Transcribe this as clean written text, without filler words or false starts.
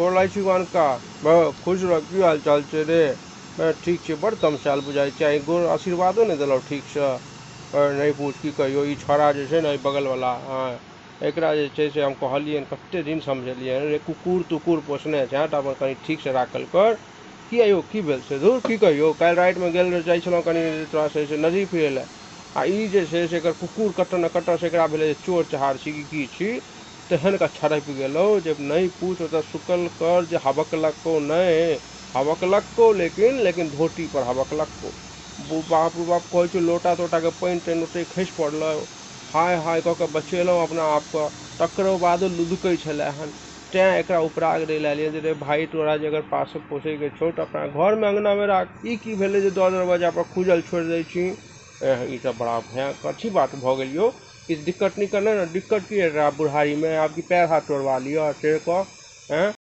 गोर लागै छी का खुश रह की हाल चाल छै रे ठीक छै बड़ तमसाल बुझाइ छै गोर आशीर्वादो नहि देलौ ठीक से नहीं पूछ की कहियो ई छोड़ा जे छै ने बगल वाला एकरा जे छै से हम कहलियै कते दिन समझलियै रे कुकुर तुकुर पोसने छै तऽ अपन कनि ठीक से राखल कर किया यौ की भेल से धुर की कहियो काल्हि रातिमे गेल जाइ छलहुँ कनि तोरा से नदी फिरै लए आ ई जे छै से एकर कुकुर कट्टर न कट्टर से एकरा भेलै चोर चहार छी की छी तेहन का छड़पि गेलौ जब नहीं पूछ ओतऽ सुकल कर जे हबकलको नहीं हबकलको लेकिन धोती पर हबकलको बाप रे बाप कहै छै लोटा तोटा के पानि तानि ओते खसि पड़लै हाय हाय कऽ के बचेलहुँ अपना आपके तकरो बादो लुधकै छलै हन तैं एकरा उपराग दै लए जे रे भाई तोरा जे अगर पास पोसैके छौ तऽ अपना घरमे अंगनामे राख ई की भेलै जे दरवाजा पर खुजल छोड़ि दै छी ई तऽ बड़ा भयंकर अच्छी बात भऽ गेल यौ किछु दिक्कत नहीं करना ना दिक्कत की है बुढ़ारी में आपकी पैर हाथ तोड़वा लिया तेरे को हैं